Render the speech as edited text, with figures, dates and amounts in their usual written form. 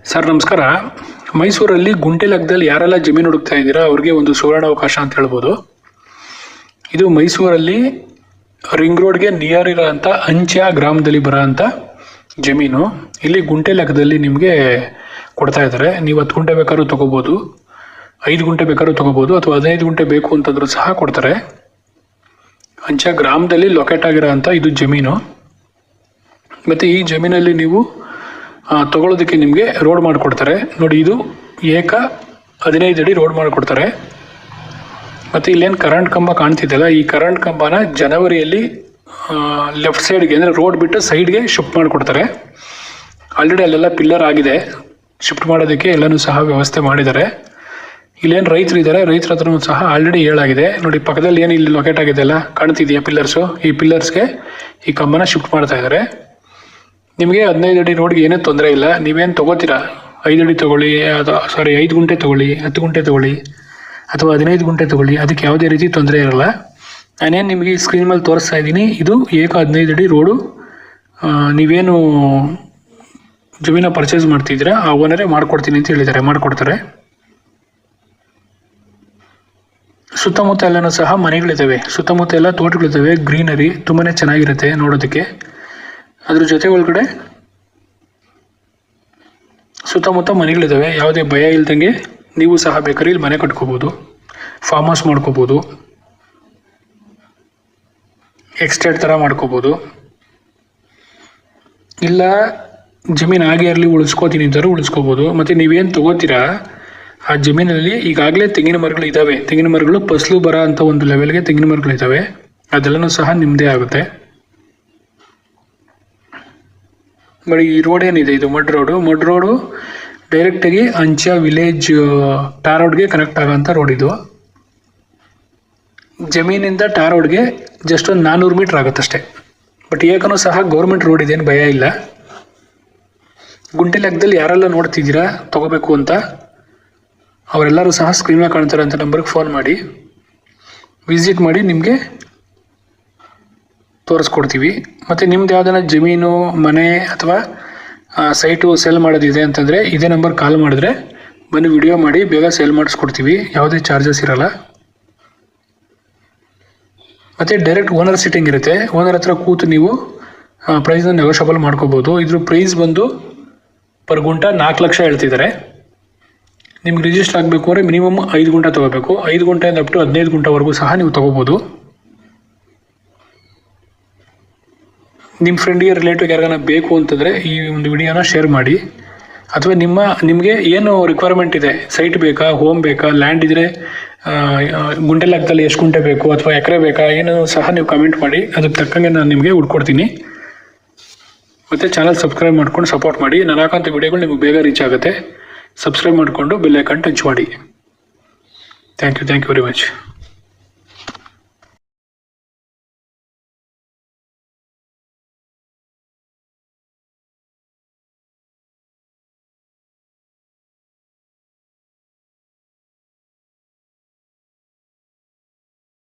Sir ನಮಸ್ಕಾರ. ಮೈಸೂರಲ್ಲಿ ಗುಂಟೆ ಲೆಕ್ಕದಲ್ಲಿ ಯಾರೆಲ್ಲ ಜಮೀನು ಹುಡುಕ್ತಾ ಇದ್ದೀರಾ ಅವ್ರಿಗೆ ಒಂದು ಸುವರ್ಣಾವಕಾಶ ಅಂತ ಹೇಳ್ಬೋದು. ಇದು ಮೈಸೂರಲ್ಲಿ ರಿಂಗ್ ರೋಡ್ಗೆ ನಿಯರ್ ಇರೋಂಥ ಅಂಚೆ ಗ್ರಾಮದಲ್ಲಿ ಬರೋಂಥ ಜಮೀನು. ಇಲ್ಲಿ ಗುಂಟೆ ಲೆಕ್ಕದಲ್ಲಿ ನಿಮಗೆ ಕೊಡ್ತಾ ಇದ್ದಾರೆ. ನೀವು 10 ಗುಂಟೆ ಬೇಕಾದ್ರೂ ತೊಗೋಬೋದು, 5 ಗುಂಟೆ ಬೇಕಾದ್ರೂ ತೊಗೋಬೋದು, ಅಥವಾ 15 ಗುಂಟೆ ಬೇಕು ಅಂತಂದ್ರೂ ಸಹ ಕೊಡ್ತಾರೆ. ಅಂಚೆ ಗ್ರಾಮದಲ್ಲಿ ಲೊಕೇಟ್ ಆಗಿರೋಂಥ ಇದು ಜಮೀನು. ಮತ್ತು ಈ ಜಮೀನಲ್ಲಿ ನೀವು ತಗೊಳ್ಳೋದಕ್ಕೆ ನಿಮಗೆ ರೋಡ್ ಮಾಡಿಕೊಡ್ತಾರೆ ನೋಡಿ. ಇದು 15 ಅಡಿ ರೋಡ್ ಮಾಡಿಕೊಡ್ತಾರೆ. ಮತ್ತು ಇಲ್ಲೇನು ಕರೆಂಟ್ ಕಂಬ ಕಾಣ್ತಿದ್ದಲ್ಲ, ಈ ಕರೆಂಟ್ ಕಂಬನ ಜನವರಿಯಲ್ಲಿ ಲೆಫ್ಟ್ ಸೈಡ್ಗೆ ಅಂದರೆ ರೋಡ್ ಬಿಟ್ಟು ಸೈಡ್ಗೆ ಶಿಫ್ಟ್ ಮಾಡಿಕೊಡ್ತಾರೆ. ಆಲ್ರೆಡಿ ಅಲ್ಲೆಲ್ಲ ಪಿಲ್ಲರ್ ಆಗಿದೆ, ಶಿಫ್ಟ್ ಮಾಡೋದಕ್ಕೆ ಎಲ್ಲನೂ ಸಹ ವ್ಯವಸ್ಥೆ ಮಾಡಿದ್ದಾರೆ. ಇಲ್ಲೇನು ರೈತರು ಇದ್ದಾರೆ, ರೈತರ ಹತ್ರನೂ ಸಹ ಆಲ್ರೆಡಿ ಹೇಳಾಗಿದೆ ನೋಡಿ. ಪಕ್ಕದಲ್ಲಿ ಏನು ಇಲ್ಲಿ ಲೊಕೇಟ್ ಆಗಿದೆಯಲ್ಲ ಕಾಣ್ತಿದೆಯಾ ಪಿಲ್ಲರ್ಸು, ಈ ಪಿಲ್ಲರ್ಸ್ಗೆ ಈ ಕಂಬನ ಶಿಫ್ಟ್ ಮಾಡ್ತಾ ಇದ್ದಾರೆ. ನಿಮಗೆ 15 ಅಡಿ ರೋಡ್ಗೆ ಏನೇ ತೊಂದರೆ ಇಲ್ಲ. ನೀವೇನು ತೊಗೋತೀರಾ, 5 ಅಡಿ ತೊಗೊಳ್ಳಿ, 5 ಗುಂಟೆ ತೊಗೊಳ್ಳಿ, 10 ಗುಂಟೆ ತೊಗೊಳ್ಳಿ, ಅಥವಾ 15 ಗುಂಟೆ ತೊಗೊಳ್ಳಿ, ಅದಕ್ಕೆ ಯಾವುದೇ ರೀತಿ ತೊಂದರೆ ಇರಲ್ಲ. ನಾನೇನು ನಿಮಗೆ ಸ್ಕ್ರೀನ್ ಮೇಲೆ ತೋರಿಸ್ತಾ ಇದ್ದೀನಿ, ಇದು 15 ಅಡಿ ರೋಡು. ನೀವೇನು ಜಮೀನ ಪರ್ಚೇಸ್ ಮಾಡ್ತಿದ್ದೀರಾ ಆ ಓನರೇ ಮಾಡಿಕೊಡ್ತೀನಿ ಅಂತ ಹೇಳಿದ್ದಾರೆ, ಮಾಡಿಕೊಡ್ತಾರೆ. ಸುತ್ತಮುತ್ತ ಎಲ್ಲನೂ ಸಹ ಮನೆಗಳಿದ್ದಾವೆ, ಸುತ್ತಮುತ್ತ ಎಲ್ಲ ತೋಟಗಳಿದ್ದಾವೆ, ಗ್ರೀನರಿ ತುಂಬಾ ಚೆನ್ನಾಗಿರುತ್ತೆ ನೋಡೋದಕ್ಕೆ. ಅದ್ರ ಜೊತೆ ಒಳಗಡೆ ಸುತ್ತಮುತ್ತ ಮನೆಗಳಿದ್ದಾವೆ, ಯಾವುದೇ ಭಯ ಇಲ್ದಂಗೆ ನೀವು ಸಹ ಬೇಕಾದ್ರೆ ಇಲ್ಲಿ ಮನೆ ಕಟ್ಕೋಬೋದು, ಫಾರ್ಮ್ ಹೌಸ್ ಮಾಡ್ಕೋಬೋದು, ಎಕ್ಸ್ಟೇಟ್ ಥರ ಮಾಡ್ಕೋಬೋದು. ಇಲ್ಲ ಜಮೀನು ಹಾಗೆ ಇರಲಿ ಉಳಿಸ್ಕೋತೀನಿ ಅಂತಾರು ಉಳಿಸ್ಕೋಬೋದು. ಮತ್ತು ನೀವೇನು ತೊಗೋತೀರಾ ಆ ಜಮೀನಲ್ಲಿ ಈಗಾಗಲೇ ತೆಂಗಿನ ಮರಗಳು ಇದ್ದಾವೆ. ತೆಂಗಿನ ಮರಗಳು ಫಸಲು ಬರೋ ಅಂಥ ಒಂದು ಲೆವೆಲ್ಗೆ ತೆಂಗಿನ ಮರಗಳಿದ್ದಾವೆ, ಅದೆಲ್ಲನೂ ಸಹ ನಿಮ್ಮದೇ ಆಗುತ್ತೆ. ಬಟ್ ಈ ರೋಡ್ ಏನಿದೆ ಇದು ಮಡ್ ರೋಡು ಡೈರೆಕ್ಟಾಗಿ ಅಂಚೆ ವಿಲೇಜ್ ಟಾರ್ ರೋಡ್ಗೆ ಕನೆಕ್ಟ್ ಆಗೋಂಥ ರೋಡ್ ಇದು. ಜಮೀನಿಂದ ಟಾರ್ ರೋಡ್ಗೆ ಜಸ್ಟ್ ಒಂದು 400 ಮೀಟ್ರ್ ಆಗುತ್ತಷ್ಟೇ. ಬಟ್ ಏಕನೂ ಸಹ ಗೌರ್ಮೆಂಟ್ ರೋಡ್ ಇದೇನು ಭಯ ಇಲ್ಲ. ಗುಂಟೆ ಲೆಕ್ಕದಲ್ಲಿ ಯಾರೆಲ್ಲ ನೋಡ್ತಿದ್ದೀರಾ ತೊಗೋಬೇಕು ಅಂತ ಅವರೆಲ್ಲರೂ ಸಹ ಸ್ಕ್ರೀನಾಗ ಕಾಣ್ತಾರೆ ಅಂತ ನಂಬರ್ಗೆ ಫೋನ್ ಮಾಡಿ, ವಿಸಿಟ್ ಮಾಡಿ, ನಿಮಗೆ ತೋರಿಸ್ಕೊಡ್ತೀವಿ. ಮತ್ತು ನಿಮ್ದು ಯಾವುದನ್ನ ಜಮೀನು, ಮನೆ ಅಥವಾ ಸೈಟು ಸೇಲ್ ಮಾಡೋದಿದೆ ಅಂತಂದರೆ ಇದೇ ನಂಬರ್ ಕಾಲ್ ಮಾಡಿದ್ರೆ ಬಂದು ವಿಡಿಯೋ ಮಾಡಿ ಬೇಗ ಸೇಲ್ ಮಾಡಿಸ್ಕೊಡ್ತೀವಿ, ಯಾವುದೇ ಚಾರ್ಜಸ್ ಇರೋಲ್ಲ. ಮತ್ತು ಡೈರೆಕ್ಟ್ ಓನರ್ ಸಿಟ್ಟಿಂಗ್ ಇರುತ್ತೆ, ಓನರ್ ಹತ್ರ ಕೂತು ನೀವು ಪ್ರೈಸ್ನ ನೆಗೋಷಿಯಬಲ್ ಮಾಡ್ಕೋಬೋದು. ಇದ್ರ ಪ್ರೈಸ್ ಬಂದು ಪರ್ ಗುಂಟ 4 ಲಕ್ಷ ಹೇಳ್ತಿದ್ದಾರೆ. ನಿಮ್ಗೆ ರಿಜಿಸ್ಟರ್ ಆಗಬೇಕು ಅಂದರೆ ಮಿನಿಮಮ್ 5 ಗುಂಟ ತೊಗೋಬೇಕು. 5 ಗುಂಟೆಯಿಂದ ಅಪ್ ಟು 15 ಗುಂಟವರೆಗೂ ಸಹ ನೀವು ತೊಗೋಬೋದು. ನಿಮ್ಮ ಫ್ರೆಂಡಿಗೆ ರಿಲೇಟಿವ್ಗೆ ಯಾರಿಗಾನ ಬೇಕು ಅಂತಂದರೆ ಈ ಒಂದು ವಿಡಿಯೋನ ಶೇರ್ ಮಾಡಿ. ಅಥವಾ ನಿಮಗೆ ಏನು ರಿಕ್ವೈರ್ಮೆಂಟ್ ಇದೆ, ಸೈಟ್ ಬೇಕಾ, ಹೋಮ್ ಬೇಕಾ, ಲ್ಯಾಂಡ್ ಇದ್ದರೆ ಗುಂಟೆ ಲೆಕ್ಕದಲ್ಲಿ ಎಷ್ಟು ಗುಂಟೆ ಬೇಕು ಅಥವಾ ಎಕರೆ ಬೇಕಾ, ಏನು ಸಹ ನೀವು ಕಮೆಂಟ್ ಮಾಡಿ, ಅದಕ್ಕೆ ತಕ್ಕಂಗೆ ನಾನು ನಿಮಗೆ ಹುಡ್ಕೊಡ್ತೀನಿ. ಮತ್ತು ಚಾನಲ್ ಸಬ್ಸ್ಕ್ರೈಬ್ ಮಾಡ್ಕೊಂಡು ಸಪೋರ್ಟ್ ಮಾಡಿ. ನಾನು ಹಾಕೋಂಥ ವಿಡಿಯೋಗಳು ನಿಮಗೆ ಬೇಗ ರೀಚ್ ಆಗುತ್ತೆ. ಸಬ್ಸ್ಕ್ರೈಬ್ ಮಾಡಿಕೊಂಡು ಬೆಲ್ ಐಕಾನ್ ಟಚ್ ಮಾಡಿ. Thank you very much.